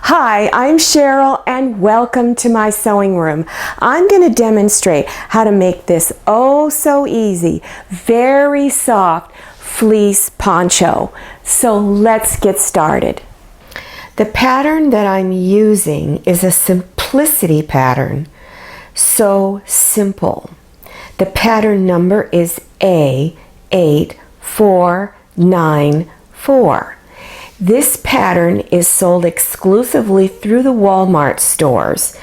Hi, I'm Cheryl and welcome to my sewing room. I'm going to demonstrate how to make this oh so easy, very soft fleece poncho. So let's get started. The pattern that I'm using is a simplicity pattern, So Simple. The pattern number is A8494. This pattern is sold exclusively through the Walmart stores,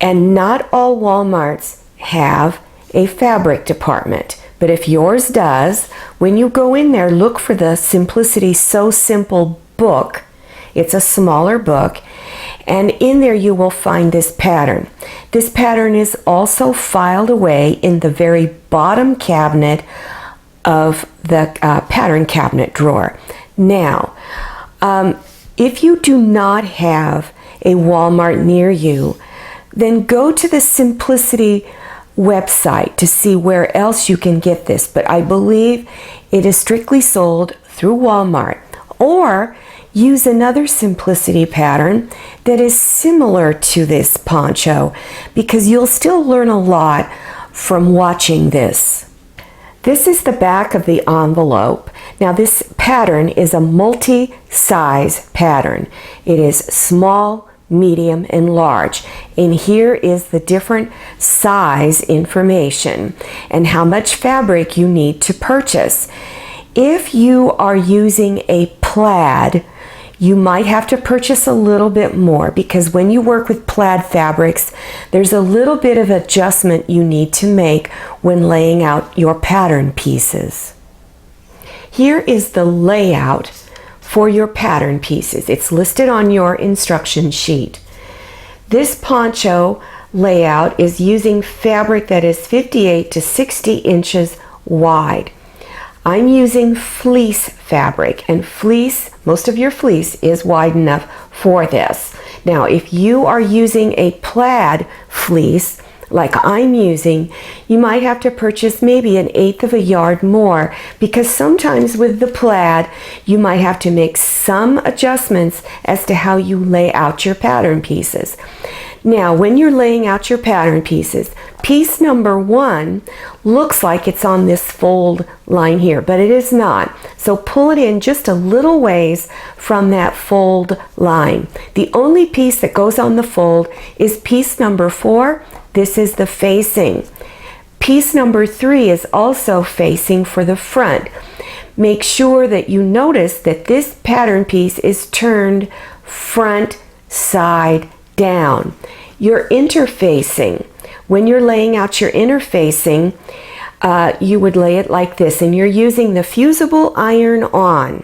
and not all Walmarts have a fabric department. But if yours does, when you go in there, look for the Simplicity So Simple book. It's a smaller book, and in there you will find this pattern. This pattern is also filed away in the very bottom cabinet of the pattern cabinet drawer. Now, if you do not have a Walmart near you, then go to the Simplicity website to see where else you can get this. But I believe it is strictly sold through Walmart. Or use another Simplicity pattern that is similar to this poncho, because you'll still learn a lot from watching this. This is the back of the envelope. Now this pattern is a multi-size pattern. It is small, medium, and large. And here is the different size information and how much fabric you need to purchase. If you are using a plaid, you might have to purchase a little bit more, because when you work with plaid fabrics, there's a little bit of adjustment you need to make when laying out your pattern pieces. Here is the layout for your pattern pieces. It's listed on your instruction sheet. This poncho layout is using fabric that is 58 to 60 inches wide. I'm using fleece fabric, and fleece, most of your fleece is wide enough for this. Now, if you are using a plaid fleece, like I'm using, you might have to purchase maybe 1/8 of a yard more, because sometimes with the plaid, you might have to make some adjustments as to how you lay out your pattern pieces. Now, when you're laying out your pattern pieces, piece number 1 looks like it's on this fold line here, but it is not. So pull it in just a little ways from that fold line. The only piece that goes on the fold is piece number 4. This is the facing. Piece number 3 is also facing for the front. Make sure that you notice that this pattern piece is turned front side down. Your interfacing, when you're laying out your interfacing, you would lay it like this, and you're using the fusible iron on.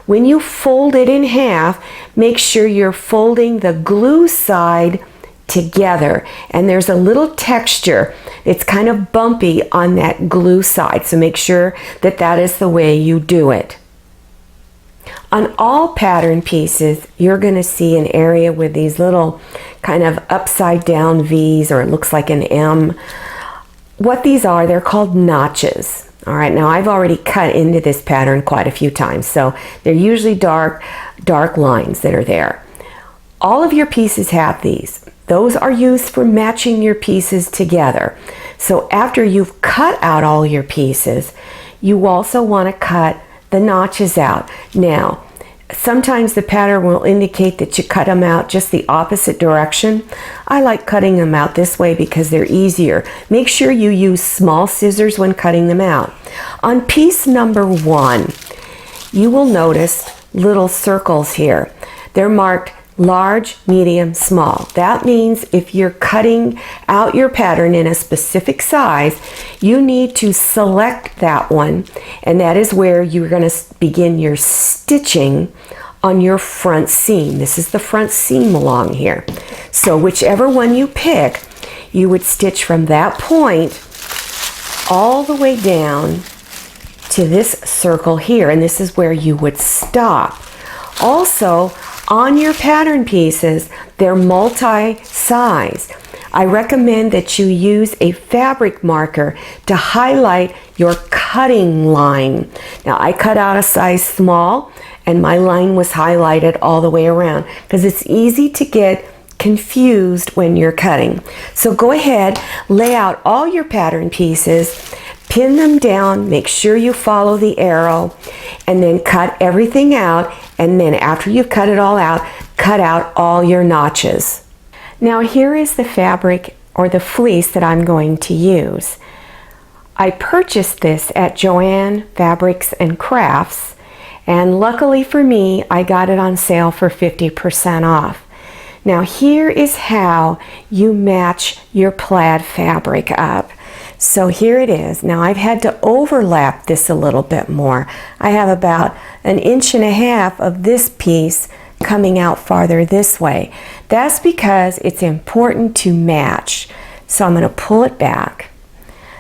When you fold it in half, make sure you're folding the glue side together, and there's a little texture. It's kind of bumpy on that glue side, so make sure that that is the way you do it. On all pattern pieces, you're going to see an area with these little kind of upside down V's, or it looks like an M. What these are, they're called notches. All right, now I've already cut into this pattern quite a few times, so they're usually dark lines that are there. All of your pieces have these. Those are used for matching your pieces together. So after you've cut out all your pieces, you also want to cut the notches out. Now, sometimes the pattern will indicate that you cut them out just the opposite direction. I like cutting them out this way because they're easier. Make sure you use small scissors when cutting them out. On piece number 1, you will notice little circles here. They're marked large, medium, small. That means if you're cutting out your pattern in a specific size, you need to select that one, and that is where you're going to begin your stitching on your front seam. This is the front seam along here. So whichever one you pick, you would stitch from that point all the way down to this circle here, and this is where you would stop. Also, on your pattern pieces, they're multi-size. I recommend that you use a fabric marker to highlight your cutting line. Now I cut out a size small and my line was highlighted all the way around because it's easy to get confused when you're cutting. So go ahead, lay out all your pattern pieces, pin them down, make sure you follow the arrow, and then cut everything out. And then after you've cut it all out, cut out all your notches. Now here is the fabric or the fleece that I'm going to use. I purchased this at Joann Fabrics and Crafts, and luckily for me, I got it on sale for 50% off. Now here is how you match your plaid fabric up. So here it is. Now I've had to overlap this a little bit more. I have about 1.5 inches of this piece coming out farther this way. That's because it's important to match. So I'm going to pull it back.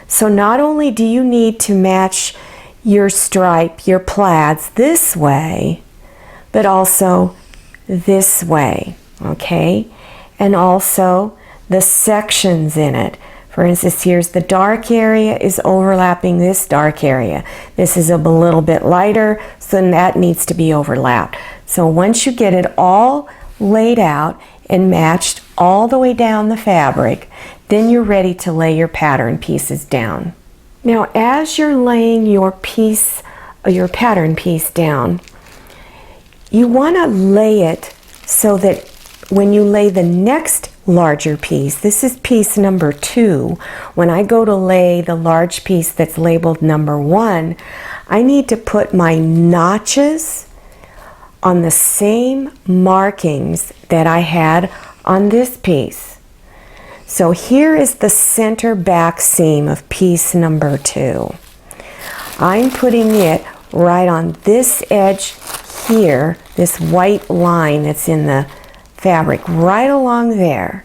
So not only do you need to match your stripe, your plaids this way, but also this way, okay? And also the sections in it. For instance, here's the dark area is overlapping this dark area. This is a little bit lighter, so then that needs to be overlapped. So once you get it all laid out and matched all the way down the fabric, then you're ready to lay your pattern pieces down. Now as you're laying your piece, your pattern piece down, you want to lay it so that when you lay the next larger piece, this is piece number 2, when I go to lay the large piece that's labeled number 1, I need to put my notches on the same markings that I had on this piece. So here is the center back seam of piece number 2. I'm putting it right on this edge here, this white line that's in the fabric, right along there.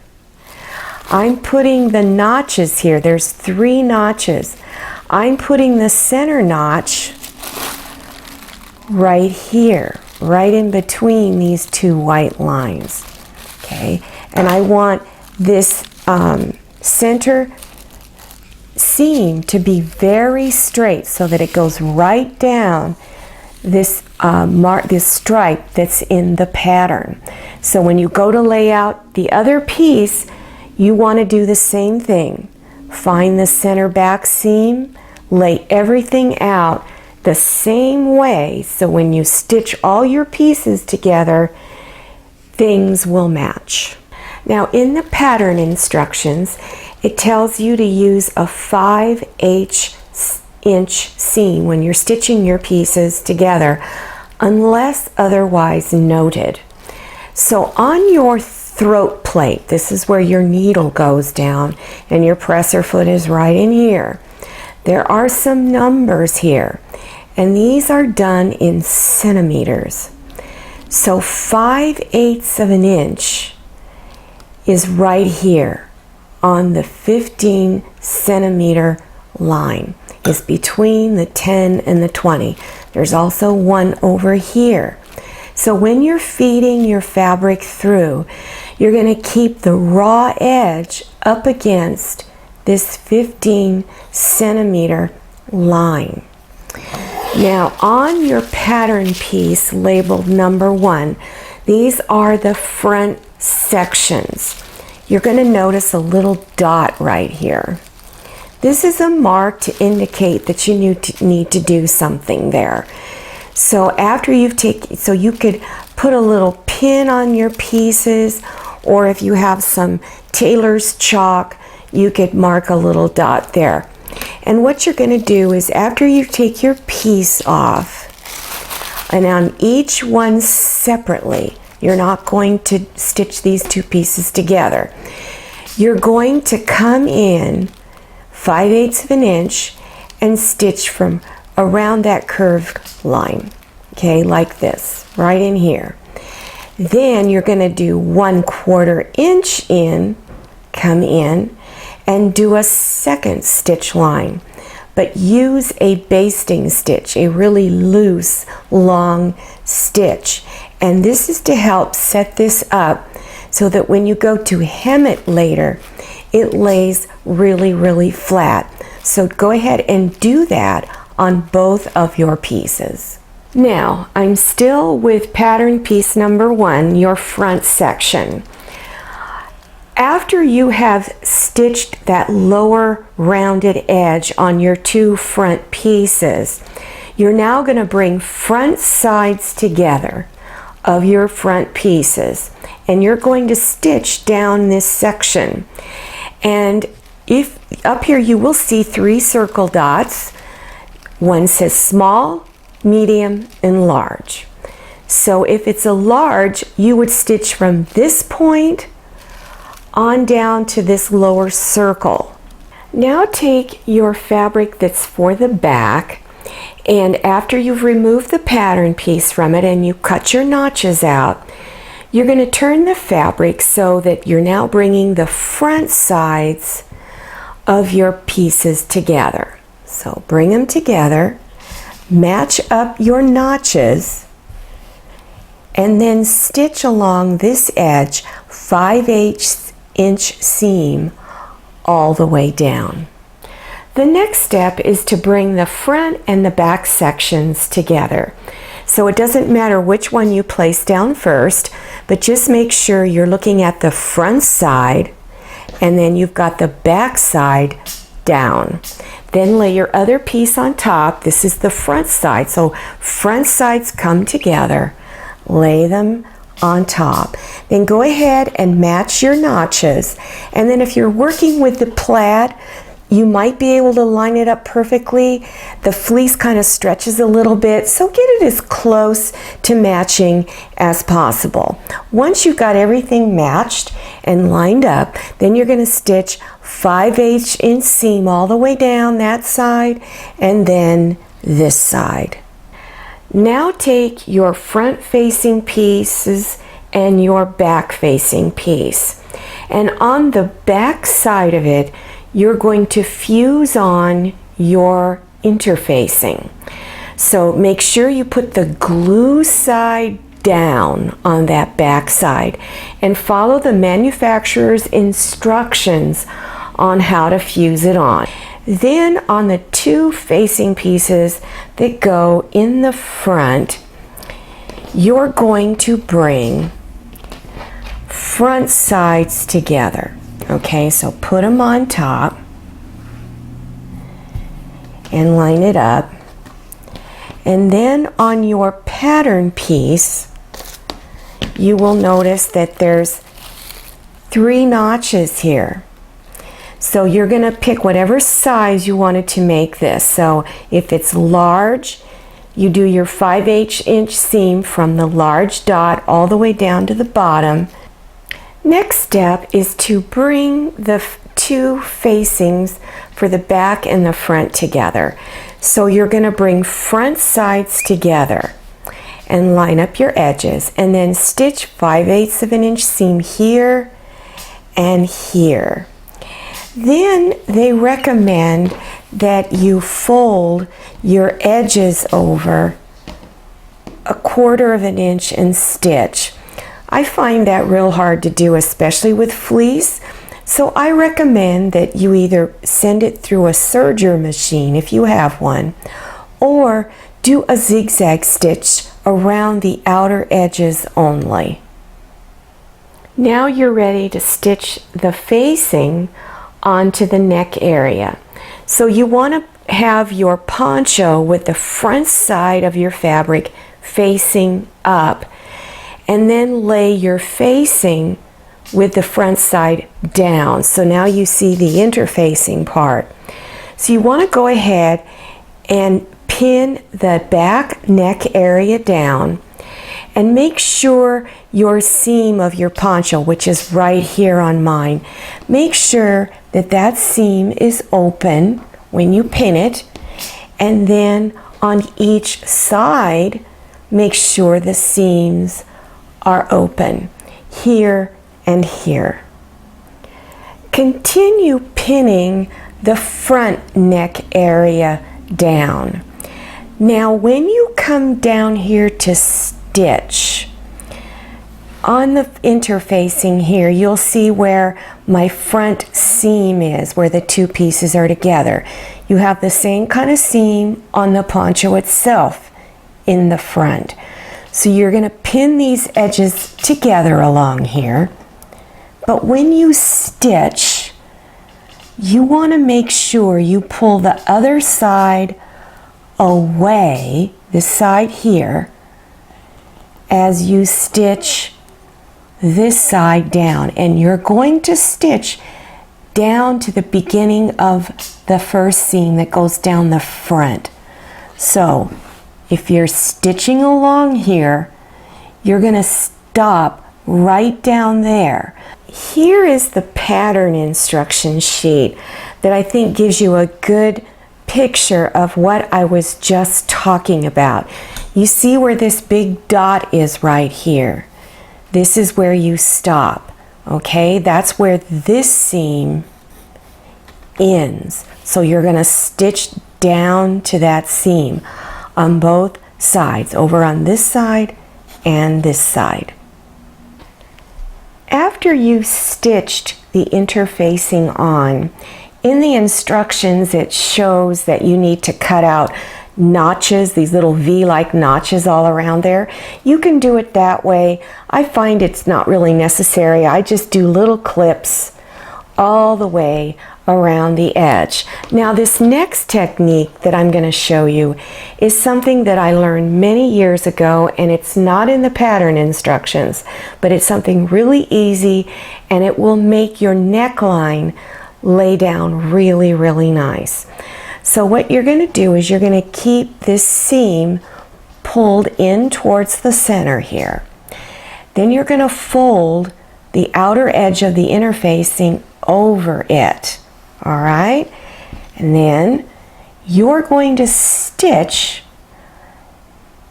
I'm putting the notches here. There's 3 notches. I'm putting the center notch right here, right in between these 2 white lines. Okay, and I want this center seam to be very straight so that it goes right down this this stripe that's in the pattern. So when you go to lay out the other piece, you want to do the same thing. Find the center back seam, lay everything out the same way, so when you stitch all your pieces together, things will match. Now in the pattern instructions, it tells you to use a 5/8 inch seam when you're stitching your pieces together, unless otherwise noted. So on your throat plate, this is where your needle goes down and your presser foot is right in here. There are some numbers here, and these are done in centimeters. So 5/8 of an inch is right here on the 15 centimeter line. Is between the 10 and the 20. There's also one over here. So when you're feeding your fabric through, you're going to keep the raw edge up against this 15 centimeter line. Now on your pattern piece labeled number 1, these are the front sections. You're going to notice a little dot right here. This is a mark to indicate that you need to do something there. So after you've taken, so you could put a little pin on your pieces, or if you have some tailor's chalk, you could mark a little dot there. And what you're going to do is after you take your piece off, and on each one separately, you're not going to stitch these 2 pieces together. You're going to come in 5/8 of an inch and stitch from around that curved line, okay, like this, right in here. Then you're going to do 1/4 inch in, come in, and do a second stitch line, but use a basting stitch, a really loose, long stitch. And this is to help set this up so that when you go to hem it later, it lays really, really flat. So go ahead and do that on both of your pieces. Now, I'm still with pattern piece number 1, your front section. After you have stitched that lower rounded edge on your 2 front pieces, you're now going to bring front sides together of your front pieces, and you're going to stitch down this section. And if up here you will see 3 circle dots. One says small, medium, and large. So if it's a large, you would stitch from this point on down to this lower circle. Now take your fabric that's for the back, and after you've removed the pattern piece from it and you cut your notches out, you're going to turn the fabric so that you're now bringing the front sides of your pieces together. So bring them together, match up your notches, and then stitch along this edge 5/8 inch seam all the way down. The next step is to bring the front and the back sections together. So it doesn't matter which one you place down first, but just make sure you're looking at the front side and then you've got the back side down. Then lay your other piece on top. This is the front side. So front sides come together, lay them on top. Then go ahead and match your notches. And then if you're working with the plaid, you might be able to line it up perfectly. The fleece kind of stretches a little bit, so get it as close to matching as possible. Once you've got everything matched and lined up, then you're going to stitch 5/8 inch seam all the way down that side and then this side. Now take your front facing pieces and your back facing piece, and on the back side of it you're going to fuse on your interfacing. So make sure you put the glue side down on that back side and follow the manufacturer's instructions on how to fuse it on. Then on the 2 facing pieces that go in the front, you're going to bring front sides together. Okay, so put them on top and line it up. And then on your pattern piece, you will notice that there's 3 notches here. So you're going to pick whatever size you wanted to make this. So if it's large, you do your 5/8 inch seam from the large dot all the way down to the bottom. Next step is to bring the 2 facings for the back and the front together. So you're going to bring front sides together and line up your edges, and then stitch 5/8 of an inch seam here and here. Then they recommend that you fold your edges over 1/4 of an inch and stitch. I find that real hard to do, especially with fleece, so I recommend that you either send it through a serger machine if you have one, or do a zigzag stitch around the outer edges only. Now you're ready to stitch the facing onto the neck area. So you want to have your poncho with the front side of your fabric facing up, and then lay your facing with the front side down. So now you see the interfacing part. So you want to go ahead and pin the back neck area down, and make sure your seam of your poncho, which is right here on mine, make sure that that seam is open when you pin it, and then on each side make sure the seams are open here and here. Continue pinning the front neck area down. Now when you come down here to stitch, on the interfacing here, you'll see where my front seam is, where the 2 pieces are together. You have the same kind of seam on the poncho itself in the front. So you're going to pin these edges together along here. But when you stitch, you want to make sure you pull the other side away, this side here, as you stitch this side down. And you're going to stitch down to the beginning of the first seam that goes down the front. So if you're stitching along here, you're going to stop right down there. Here is the pattern instruction sheet that I think gives you a good picture of what I was just talking about. You see where this big dot is right here. This is where you stop. Okay, that's where this seam ends. So you're going to stitch down to that seam on both sides, over on this side and this side. After you've stitched the interfacing on, in the instructions it shows that you need to cut out notches, these little V-like notches all around there. You can do it that way. I find it's not really necessary. I just do little clips all the way around the edge. Now this next technique that I'm going to show you is something that I learned many years ago, and it's not in the pattern instructions, but it's something really easy, and it will make your neckline lay down really, really nice. So what you're going to do is you're going to keep this seam pulled in towards the center here. Then you're going to fold the outer edge of the interfacing over it. All right? And then you're going to stitch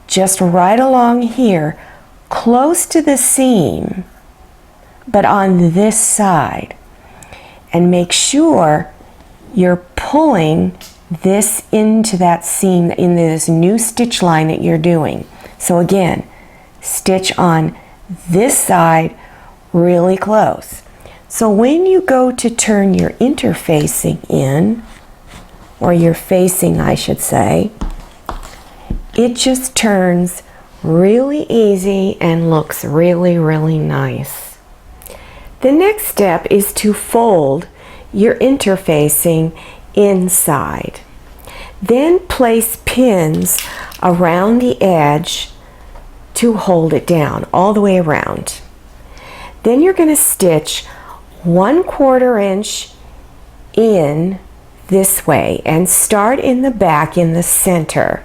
just right along here, close to the seam, but on this side. And make sure you're pulling this into that seam, in this new stitch line that you're doing. So again, stitch on this side really close. So when you go to turn your interfacing in, or your facing I should say, it just turns really easy and looks really, really nice. The next step is to fold your interfacing inside. Then place pins around the edge to hold it down all the way around. Then you're going to stitch 1/4 inch in this way and start in the back in the center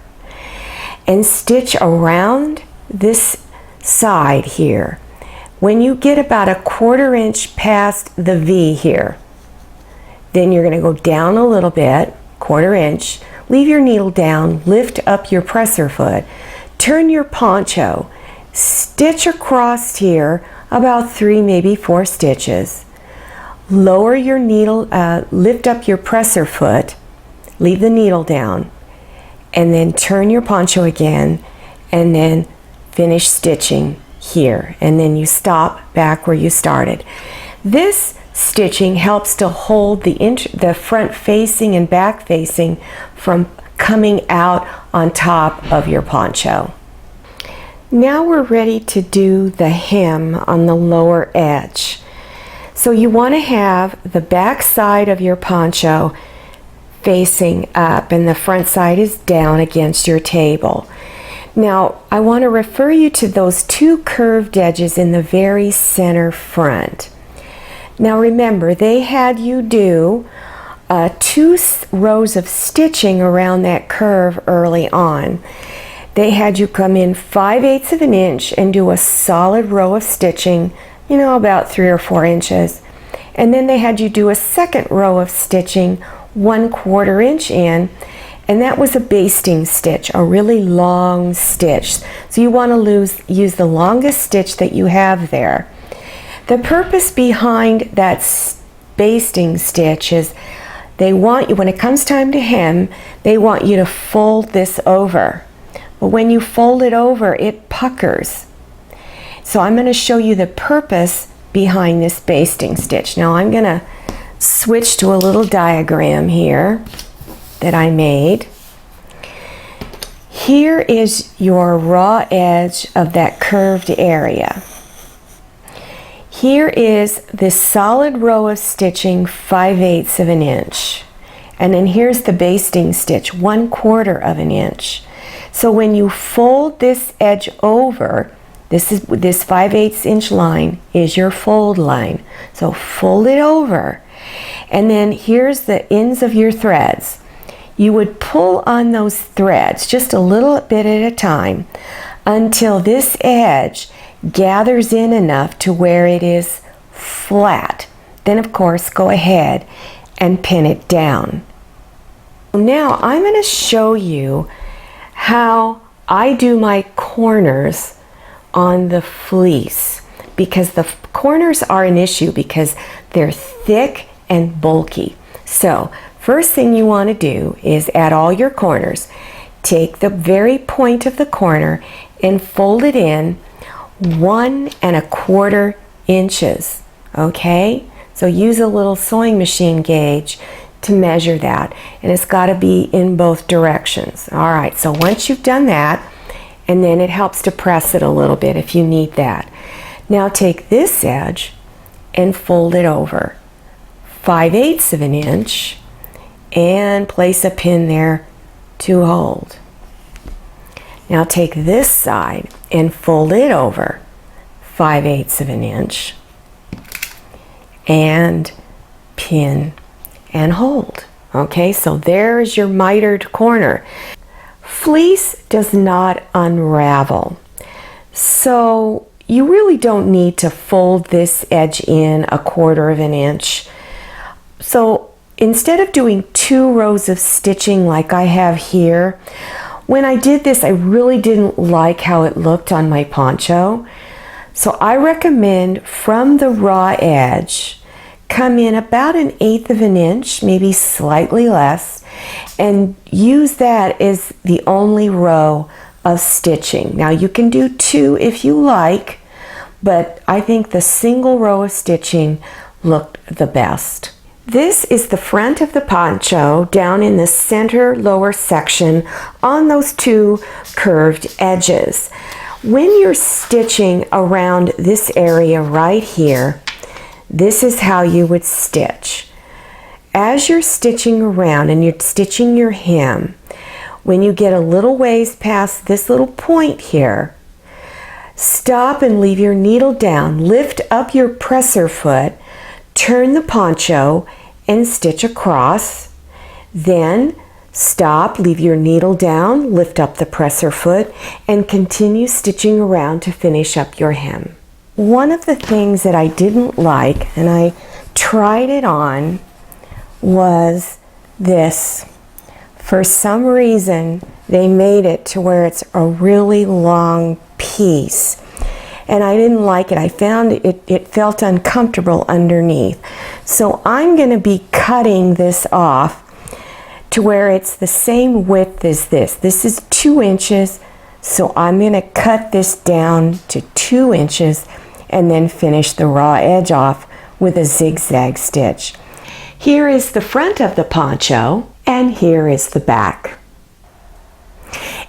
and stitch around this side here. When you get about 1/4 inch past the V here, then you're going to go down a little bit, 1/4 inch, leave your needle down, lift up your presser foot, turn your poncho, stitch across here about 3, maybe 4 stitches, lower your needle, lift up your presser foot, leave the needle down, and then turn your poncho again, and then finish stitching here, and then you stop back where you started. This stitching helps to hold the front facing and back facing from coming out on top of your poncho. Now we're ready to do the hem on the lower edge. So you want to have the back side of your poncho facing up and the front side is down against your table. Now I want to refer you to those 2 curved edges in the very center front. Now remember, they had you do 2 rows of stitching around that curve early on. They had you come in 5/8 of an inch and do a solid row of stitching, you know, about 3 or 4 inches. And then they had you do a second row of stitching 1/4 inch in, and that was a basting stitch, a really long stitch. So you want to use the longest stitch that you have there. The purpose behind that basting stitch is they want you, when it comes time to hem, they want you to fold this over. But when you fold it over, it puckers. So I'm going to show you the purpose behind this basting stitch. Now I'm going to switch to a little diagram here. that I made. Here is your raw edge of that curved area. Here is this solid row of stitching 5/8 of an inch. And then here's the basting stitch, 1/4 of an inch. So when you fold this edge over, this 5/8 inch line is your fold line. So fold it over. And then here's the ends of your threads. You would pull on those threads just a little bit at a time until this edge gathers in enough to where it is flat. Then of course go ahead and pin it down. Now I'm going to show you how I do my corners on the fleece, because the corners are an issue because they're thick and bulky. So first thing you want to do is at all your corners, take the very point of the corner and fold it in 1 1/4 inches. Okay, so use a little sewing machine gauge to measure that, and it's got to be in both directions. All right, so once you've done that, and then it helps to press it a little bit if you need that. Now take this edge and fold it over 5/8 of an inch and place a pin there to hold. Now take this side and fold it over 5/8 of an inch and pin and hold. Okay, so there is your mitered corner. Fleece does not unravel, so you really don't need to fold this edge in 1/4 of an inch. So instead of doing 2 rows of stitching like I have here, when I did this I really didn't like how it looked on my poncho. So I recommend from the raw edge, come in about 1/8 of an inch, maybe slightly less, and use that as the only row of stitching. Now you can do 2 if you like, but I think the single row of stitching looked the best. This is the front of the poncho down in the center lower section on those 2 curved edges. When you're stitching around this area right here, this is how you would stitch. As you're stitching around and you're stitching your hem, when you get a little ways past this little point here, stop and leave your needle down, lift up your presser foot, turn the poncho and stitch across. Then stop, leave your needle down, lift up the presser foot, and continue stitching around to finish up your hem. One of the things that I didn't like, and I tried it on, was this. For some reason, they made it to where it's a really long piece. And I didn't like it. I found it felt uncomfortable underneath. So I'm going to be cutting this off to where it's the same width as this. This is 2 inches, so I'm going to cut this down to 2 inches and then finish the raw edge off with a zigzag stitch. Here is the front of the poncho, and here is the back.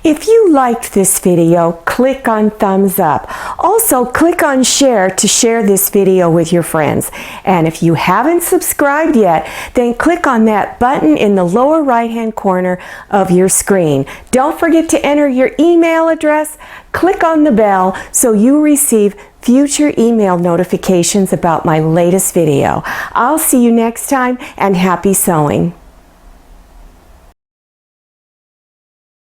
If you liked this video, click on thumbs up. Also, click on share to share this video with your friends. And if you haven't subscribed yet, then click on that button in the lower right-hand corner of your screen. Don't forget to enter your email address. Click on the bell so you receive future email notifications about my latest video. I'll see you next time, and happy sewing.